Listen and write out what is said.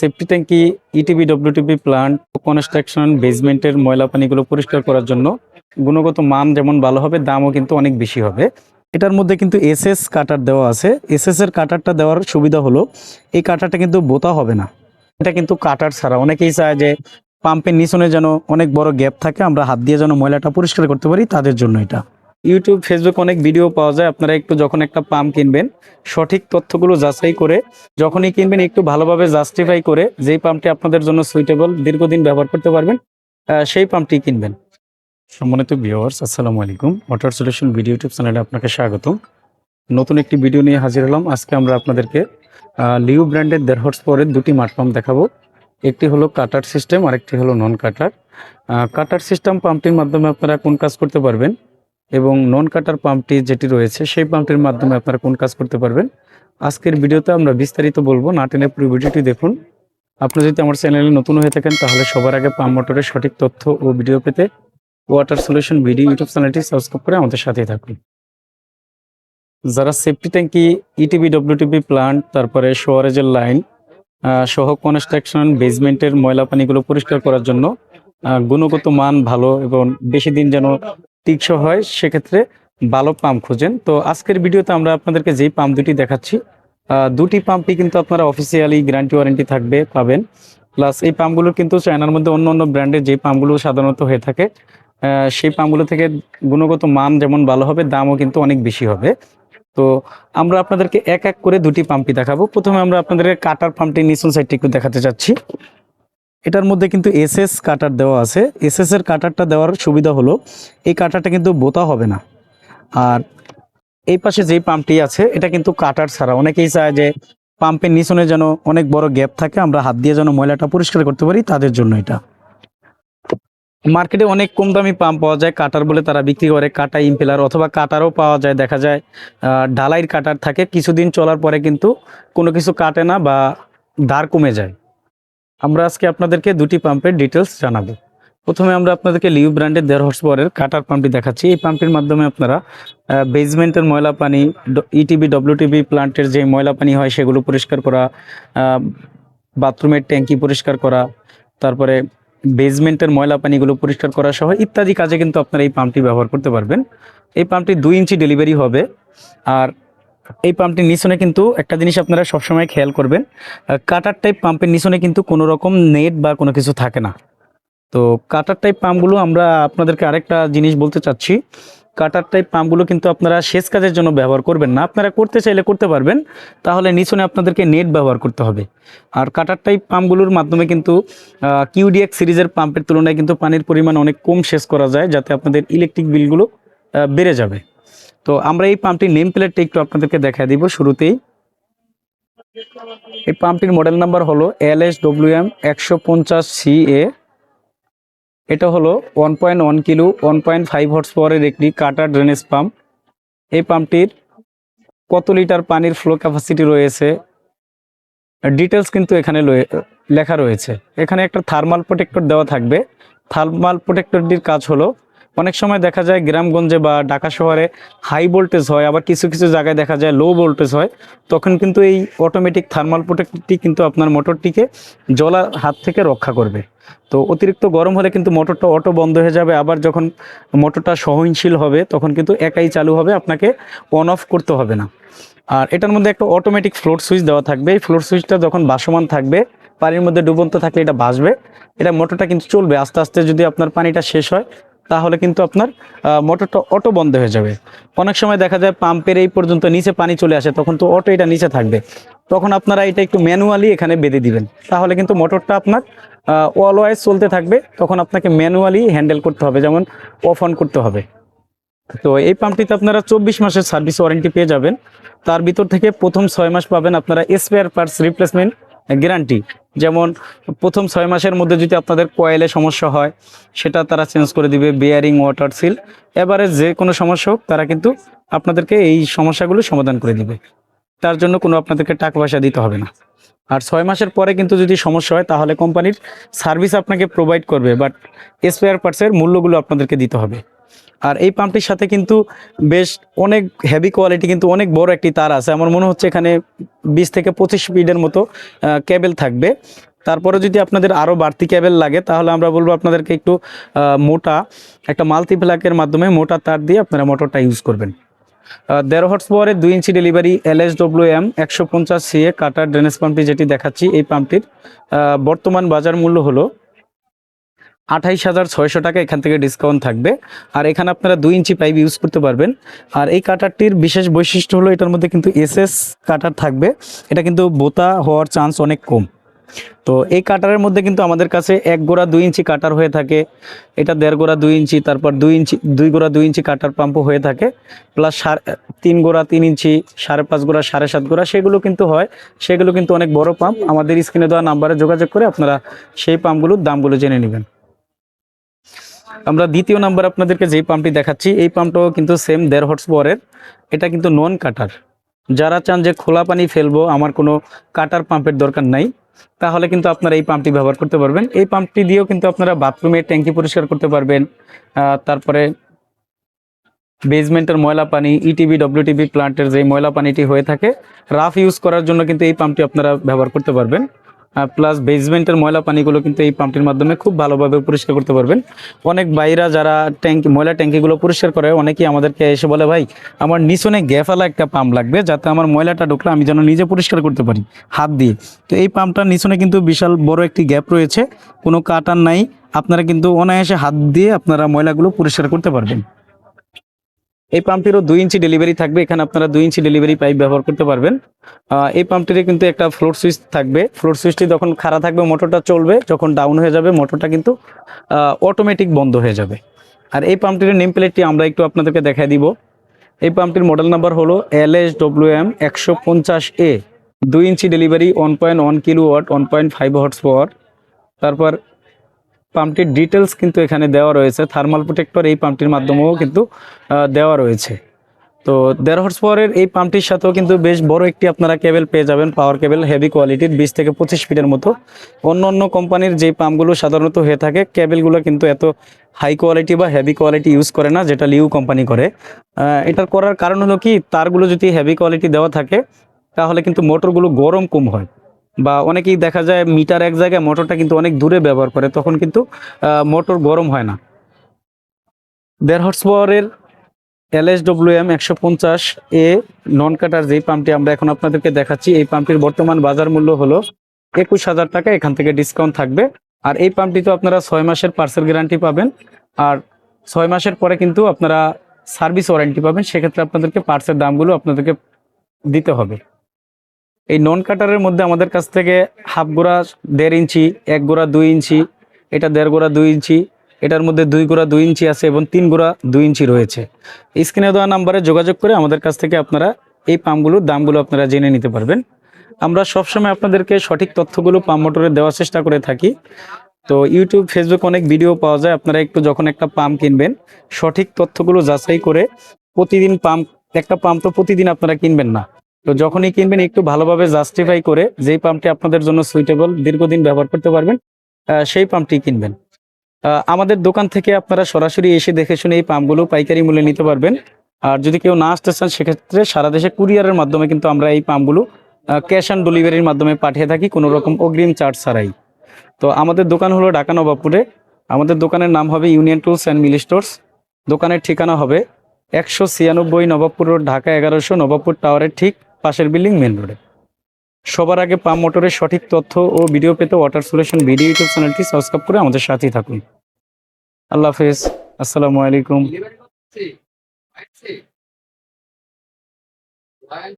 Safety ট্যাঙ্কি, ইটিবি ডব্লিউটিবি plant, construction, বেসমেন্টের ময়লা পানিগুলো পরিষ্কার করার জন্য গুণগত মান যেমন ভালো হবে, দামও কিন্তু অনেক বেশি হবে। এটার মধ্যে কিন্তু এসএস কাটার দেওয়া আছে। এসএস এর কাটারটা দেওয়ার সুবিধা হলো এই কাটারটা কিন্তু বোতা হবে না। এটা কিন্তু কাটার ছাড়া, অনেকেই চায় যে পাম্পের নিচনে যেন অনেক বড় গ্যাপ থাকে, আমরা হাত দিয়ে যেন ময়লাটা পরিষ্কার করতে পারি, তাদের জন্য এটা। ইউটিউব, ফেসবুক অনেক ভিডিও পাওয়া যায়। আপনারা একটু যখন একটা পাম্প কিনবেন সঠিক তথ্যগুলো যাচাই করে যখনই কিনবেন একটু ভালোভাবে জাস্টিফাই করে যেই পাম্পটি আপনাদের জন্য সুইটেবল, দীর্ঘদিন ব্যবহার করতে পারবেন, সেই পাম্পটি কিনবেন। সম্মানিত ভিউয়ার্স, আসসালামু আলাইকুম। ওয়াটার সলিউশন ভিডিও ইউটিউব চ্যানেলে আপনাকে স্বাগতম। নতুন একটি ভিডিও নিয়ে হাজির হলাম। আজকে আমরা আপনাদেরকে লিউ ব্র্যান্ডের 1.5 হর্স পাওয়ারের দুটি মাঠ পাম্প দেখাবো। একটি হলো কাটার সিস্টেম, আরেকটি হলো নন কাটার। কাটার সিস্টেম পাম্পটির মাধ্যমে আপনারা কোন কাজ করতে পারবেন এবং নন কাটার পাম্পটি যেটি রয়েছে সেই পাম্পটির মাধ্যমে আপনারা কোন কাজ করতে পারবেন, আজকের ভিডিওতে আমরা বিস্তারিত বলবো। না টেনে পুরো ভিডিওটি দেখুন। আপনি যদি আমার চ্যানেলে নতুন হয়ে থাকেন তাহলে সবার আগে পাম্প মোটরের সঠিক তথ্য ও ভিডিও পেতে ওয়াটার সলিউশন ভিডিও ইউটিউব চ্যানেলটি সাবস্ক্রাইব করে আমাদের সাথেই থাকুন। যারা সেফটি ট্যাঙ্কি, ইটিবি ডব্লিউটিবি প্লান্ট, তারপরে শোয়ারেজের লাইন সহ কনস্ট্রাকশন, বেসমেন্টের ময়লা পানিগুলো পরিষ্কার করার জন্য গুণগত মান ভালো এবং বেশি দিন যেন টিকসই হয়, সেক্ষেত্রে ভালো পাম্প খোঁজেন। তো আজকের ভিডিওতে আমরা আপনাদেরকে যেই পাম্প দুটি দেখাচ্ছি, দুটি পাম্পই কিন্তু আপনারা অফিসিয়ালি গ্যারান্টি ওয়ারেন্টি থাকবে পাবেন। প্লাস এই পাম্পগুলো কিন্তু চায়নার মধ্যে অন্য অন্য ব্র্যান্ডের যে পাম্পগুলো সাধারণত হয়ে থাকে সেই পাম্পগুলো থেকে গুণগত মান যেমন ভালো হবে, দামও কিন্তু অনেক বেশি হবে। তো আমরা আপনাদেরকে এক এক করে দুটি পাম্পই দেখাবো। প্রথমে আমরা আপনাদেরকে কাটার পাম্পটি নিচন সাইডটি একটু দেখাতে চাচ্ছি। এটার মধ্যে কিন্তু এসএস কাটার দেওয়া আছে। এসএস এর কাটারটা দেওয়ার সুবিধা হলো এই কাটারটা কিন্তু বোতা হবে না। আর এই পাশে যেই পাম্পটি আছে এটা কিন্তু কাটার ছাড়া, অনেকেই চায় যে পাম্পের নিচনে যেন অনেক বড় গ্যাপ থাকে, আমরা হাত দিয়ে যেন ময়লাটা পরিষ্কার করতে পারি, তাদের জন্য এটা। মার্কেটে অনেক কম দামি পাম্প পাওয়া যায়, কাটার বলে তারা বিক্রি করে, কাটা ইম্পেলার অথবা কাটারও পাওয়া যায়। দেখা যায় ঢালাইয়ের কাটার থাকে, কিছুদিন চলার পরে কিন্তু কোনো কিছু কাটে না বা ধার কমে যায়। আমরা আজকে আপনাদেরকে দুটি পাম্পের ডিটেলস জানাবো। প্রথমে আমরা আপনাদেরকে লিউ ব্র্যান্ডের 1.5 হর্স পাওয়ারের কাটার পাম্পটি দেখাচ্ছি। এই পাম্পটির মাধ্যমে আপনারা বেসমেন্টের ময়লা পানি, ইটিবি ডব্লিউটিবি প্লান্টের যে ময়লা পানি হয় সেগুলো পরিষ্কার করা, বাথরুমের ট্যাঙ্কি পরিষ্কার করা, তারপরে বেসমেন্টের ময়লা পানিগুলো পরিষ্কার করা সহ ইত্যাদি কাজে কিন্তু আপনারা এই পাম্পটি ব্যবহার করতে পারবেন। এই পাম্পটি 2 ইঞ্চি ডেলিভারি হবে। আর এই পাম্পটির নিচনে কিন্তু একটা জিনিস আপনারা সবসময় খেয়াল করবেন, কাটার টাইপ পাম্পের নিচনে কিন্তু কোনো রকম নেট বা কোনো কিছু থাকে না। তো কাটার টাইপ পাম্পগুলো আমরা আপনাদেরকে আরেকটা জিনিস বলতে চাচ্ছি, কাটার টাইপ পাম্পগুলো কিন্তু আপনারা সেচ কাজের জন্য ব্যবহার করবেন না। আপনারা করতে চাইলে করতে পারবেন, তাহলে নিচনে আপনাদেরকে নেট ব্যবহার করতে হবে। আর কাটার টাইপ পাম্পগুলোর মাধ্যমে কিন্তু কিউডিএক্স সিরিজের পাম্পের তুলনায় কিন্তু পানির পরিমাণ অনেক কম সেচ করা যায়, যাতে আপনাদের ইলেকট্রিক বিলগুলো বেড়ে যাবে। তো আমরা এই পাম্পটির নেম প্লেটটা একটু আপনাদেরকে দেখা দিব শুরুতেই। এই পাম্পটির মডেল নাম্বার হলো LSWM 150CA। এটা হলো 1.1 কিলো 1.5 হর্স পাওয়ারের একটি কাটার ড্রেনেজ পাম্প। এই পাম্পটির কত লিটার পানির ফ্লো ক্যাপাসিটি রয়েছে ডিটেলস কিন্তু এখানে লেখা রয়েছে। এখানে একটা থার্মাল প্রোটেক্টর দেওয়া থাকবে। থার্মাল প্রোটেক্টরটির কাজ হলো, অনেক সময় দেখা যায় গ্রামগঞ্জে বা ঢাকা শহরে হাই ভোল্টেজ হয়, আবার কিছু কিছু জায়গায় দেখা যায় লো ভোল্টেজ হয়, তখন কিন্তু এই অটোমেটিক থার্মাল প্রোটেক্টরটি কিন্তু আপনার মোটরটিকে জ্বলার হাত থেকে রক্ষা করবে। তো অতিরিক্ত গরম হলে কিন্তু মোটরটা অটো বন্ধ হয়ে যাবে, আবার যখন মোটরটা সহনশীল হবে তখন কিন্তু একাই চালু হবে, আপনাকে অন অফ করতে হবে না। আর এটার মধ্যে একটা অটোমেটিক ফ্লোট সুইচ দেওয়া থাকবে। এই ফ্লোট সুইচটা যখন ভাসমান থাকবে, পানির মধ্যে ডুবন্ত থাকলে এটা ভাসবে, এটা মোটরটা কিন্তু চলবে। আস্তে আস্তে যদি আপনার পানিটা শেষ হয় তাহলে কিন্তু আপনার মোটরটা অটো বন্ধ হয়ে যাবে। অনেক সময় দেখা যায় পাম্পের এই পর্যন্ত নিচে পানি চলে আসে, তখন তো অটো এটা নিচে থাকবে, তখন আপনারা এটা একটু ম্যানুয়ালি এখানে বেঁধে দিবেন, তাহলে কিন্তু মোটরটা আপনার অলওয়েজ চলতে থাকবে। তখন আপনাকে ম্যানুয়ালি হ্যান্ডেল করতে হবে, যেমন অফ অন করতে হবে। তো এই পাম্পটিতে আপনারা 24 মাসের সার্ভিস ওয়ারেন্টি পেয়ে যাবেন। তার ভিতর থেকে প্রথম 6 মাস পাবেন আপনারা স্পেয়ার পার্টস রিপ্লেসমেন্ট গ্যারান্টি। যেমন প্রথম 6 মাসের মধ্যে যদি আপনাদের কয়েলে সমস্যা হয় সেটা তারা চেঞ্জ করে দিবে, বেয়ারিং, ওয়াটার সিল, এবারে যে কোনো সমস্যা হোক তারা কিন্তু আপনাদেরকে এই সমস্যাগুলো সমাধান করে দিবে। তার জন্য কোনো আপনাদেরকে টাকা পয়সা দিতে হবে না। আর 6 মাসের পরে কিন্তু যদি সমস্যা হয় তাহলে কোম্পানির সার্ভিস আপনাকে প্রোভাইড করবে, বাট স্পেয়ার পার্টসের মূল্যগুলো আপনাদেরকে দিতে হবে। আর এই পাম্পটির সাথে কিন্তু বেশ অনেক হেভি কোয়ালিটি, কিন্তু অনেক বড় একটি তার আছে। আমার মনে হচ্ছে এখানে 20 থেকে 25 ফিটের মতো কেবল থাকবে। তারপরে যদি আপনাদের আরও বাড়তি কেবল লাগে তাহলে আমরা বলবো আপনাদেরকে একটু মোটা একটা মাল্টিপ্লাকের মাধ্যমে মোটা তার দিয়ে আপনারা মোটরটা ইউজ করবেন। ১.৫ হর্স পাওয়ারের ২ ইঞ্চি ডেলিভারি LSWM ১৫০ CA কাটার ড্রেনেজ পাম্পটি যেটি দেখাচ্ছি, এই পাম্পটির বর্তমান বাজার মূল্য হলো ২৮,৬০০ টাকা, এখান থেকে ডিসকাউন্ট থাকবে। আর এখানে আপনারা ২ ইঞ্চি পাইপ ইউজ করতে পারবেন। আর এই কাটারটির বিশেষ বৈশিষ্ট্য হলো এটার মধ্যে কিন্তু SS কাটার থাকবে, এটা কিন্তু বোতা হওয়ার চান্স অনেক কম। তো এই কাটারের মধ্যে কিন্তু আমাদের কাছে ১ গোড়া ২ ইঞ্চি কাটার হয়ে থাকে, এটা ১.৫ গোড়া ২ ইঞ্চি, তারপর ২ গোড়া ২ ইঞ্চি কাটার পাম্পও হয়ে থাকে, প্লাস ৩ গোড়া ৩ ইঞ্চি, ৫.৫ গোড়া, ৭.৫ গোড়া সেগুলো কিন্তু হয়। সেগুলো কিন্তু অনেক বড় পাম্প। আমাদের স্ক্রিনে দেওয়া নাম্বারে যোগাযোগ করে আপনারা সেই পাম্পগুলোর দামগুলো জেনে নেবেন। আমরা দ্বিতীয় নাম্বার আপনাদেরকে যেই পাম্পটি দেখাচ্ছি, এই পাম্পটাও কিন্তু সেম ১.৫ হর্স পাওয়ারের, এটা কিন্তু নন কাটার। যারা চান যে খোলা পানি ফেলবো, আমার কোনো কাটার পাম্পের দরকার নাই, তাহলে কিন্তু আপনারা এই পাম্পটি ব্যবহার করতে পারবেন। এই পাম্পটি দিয়েও কিন্তু আপনারা বাথরুমের ট্যাঙ্কি পরিষ্কার করতে পারবেন। তারপরে বেসমেন্টের ময়লা পানি, ইটিবি ডব্লিউটিবি প্লান্টের যে ময়লা পানিটি হয়ে থাকে রাফ ইউজ করার জন্য কিন্তু এই পাম্পটি আপনারা ব্যবহার করতে পারবেন। প্লাস বেসমেন্টের ময়লা পানিগুলো কিন্তু এই পাম্পটির মাধ্যমে খুব ভালোভাবে পরিষ্কার করতে পারবেন। অনেক বাইরা যারা ময়লা ট্যাঙ্কিগুলো পরিষ্কার করে, অনেকেই আমাদেরকে এসে বলে, ভাই আমার নিচনে গ্যাফালা একটা পাম্প লাগবে, যাতে আমার ময়লাটা ঢুকলে আমি যেন নিজে পরিষ্কার করতে পারি হাত দিয়ে। তো এই পাম্পটার নিচনে কিন্তু বিশাল বড় একটি গ্যাপ রয়েছে, কোনো কাটার নাই, আপনারা কিন্তু অনায়াসে হাত দিয়ে আপনারা ময়লাগুলো পরিষ্কার করতে পারবেন। এই পাম্পটিরও ২ ইঞ্চি ডেলিভারি থাকবে, এখানে আপনারা ২ ইঞ্চি ডেলিভারি পাইপ ব্যবহার করতে পারবেন। এই পাম্পটিতে কিন্তু একটা ফ্লোর সুইচ থাকবে, ফ্লোর সুইচটি যখন খাড়া থাকবে মোটরটা চলবে, যখন ডাউন হয়ে যাবে মোটরটা কিন্তু অটোমেটিক বন্ধ হয়ে যাবে। আর এই পাম্পটির নেম প্লেটটি আমরা একটু আপনাদেরকে দেখাই দিব। এই পাম্পটির মডেল নাম্বার হলো LSWM ১৫০A, ২ ইঞ্চি ডেলিভারি, 1.1 কিলোওয়াট, 1.5 হর্স পাওয়ার। তারপর পাম্পটির ডিটেলস কিন্তু এখানে দেওয়া রয়েছে, থার্মাল প্রোটেক্টর এই পাম্পটির মাধ্যমেও কিন্তু দেওয়া রয়েছে। তো ১.৫ হর্স পাওয়ারের এই পাম্পটির সাথেও কিন্তু বেশ বড় একটি আপনারা কেবল পেয়ে যাবেন, পাওয়ার কেবল, হেভি কোয়ালিটির, ২০ থেকে ২৫ ফিটের মতো। অন্য অন্য কোম্পানির যে পাম্পগুলো সাধারণত হয়ে থাকে, কেবলগুলো কিন্তু এত হাই কোয়ালিটি বা হেভি কোয়ালিটি ইউজ করে না, যেটা লিউ কোম্পানি করে। এটার করার কারণ হলো কি, তারগুলো যদি হেভি কোয়ালিটি দেওয়া থাকে তাহলে কিন্তু মোটরগুলো গরম কম হয়, বা অনেকেই দেখা যায় মিটার এক জায়গায় মোটরটা কিন্তু অনেক দূরে ব্যবহার করে, তখন কিন্তু মোটর গরম হয় না। ১.৫ হর্স পাওয়ারের LSWM ১৫০A নন কাটার যেই পাম্পটি আমরা এখন আপনাদেরকে দেখাচ্ছি, এই পাম্পটির বর্তমান বাজার মূল্য হলো ২১,০০০ টাকা, এখান থেকে ডিসকাউন্ট থাকবে। আর এই পাম্পটিতে আপনারা ৬ মাসের পার্সেল গ্যারান্টি পাবেন, আর ৬ মাসের পরে কিন্তু আপনারা সার্ভিস ওয়ারেন্টি পাবেন। সেক্ষেত্রে আপনাদেরকে পার্সের দামগুলো আপনাদেরকে দিতে হবে। এই নন কাটারের মধ্যে আমাদের কাছ থেকে হাফ গোড়া ১.৫ ইঞ্চি, ১ গোড়া ২ ইঞ্চি, এটা ১.৫ গোড়া ২ ইঞ্চি, এটার মধ্যে ২ গোড়া ২ ইঞ্চি আছে এবং ৩ গোড়া ২ ইঞ্চি রয়েছে। স্ক্রিনে দেওয়া নাম্বারে যোগাযোগ করে আমাদের কাছ থেকে আপনারা এই পাম্পগুলোর দামগুলো আপনারা জেনে নিতে পারবেন। আমরা সবসময় আপনাদেরকে সঠিক তথ্যগুলো পাম্প মোটরের দেওয়ার চেষ্টা করে থাকি। তো ইউটিউব, ফেসবুক অনেক ভিডিও পাওয়া যায়, আপনারা একটু যখন একটা পাম্প কিনবেন সঠিক তথ্যগুলো যাচাই করে, প্রতিদিন একটা পাম্প তো প্রতিদিন আপনারা কিনবেন না, তো যখনই কিনবেন একটু ভালোভাবে জাস্টিফাই করে যেই পাম্পটি আপনাদের জন্য সুইটেবল, দীর্ঘদিন ব্যবহার করতে পারবেন, সেই পাম্পটি কিনবেন। আমাদের দোকান থেকে আপনারা সরাসরি এসে দেখে শুনে এই পাম্পগুলো পাইকারি মূল্যে নিতে পারবেন। আর যদি কেউ না আসতে চান, সেক্ষেত্রে সারা দেশে কুরিয়ারের মাধ্যমে কিন্তু আমরা এই পাম্পগুলো ক্যাশ অন ডেলিভারির মাধ্যমে পাঠিয়ে থাকি, কোনো রকম অগ্রিম চার্জ ছাড়াই। তো আমাদের দোকান হলো ঢাকা নবাবপুরে। আমাদের দোকানের নাম হবে union tools and mill stores. দোকানের ঠিকানা হবে ১৯৬ নবাবপুর রোড, ঢাকা ১১০০, নবাবপুর টাওয়ারের ঠিক পাশের বিল্ডিং, মেন রোডে। সবার আগে পাম্প মোটরের সঠিক তথ্য ও ভিডিও পেতে ওয়াটার সলিউশন ভিডিও ইউটিউব চ্যানেলটি সাবস্ক্রাইব করে আমাদের সাথেই থাকুন। আল্লাহ হাফেজ, আসসালামু আলাইকুম।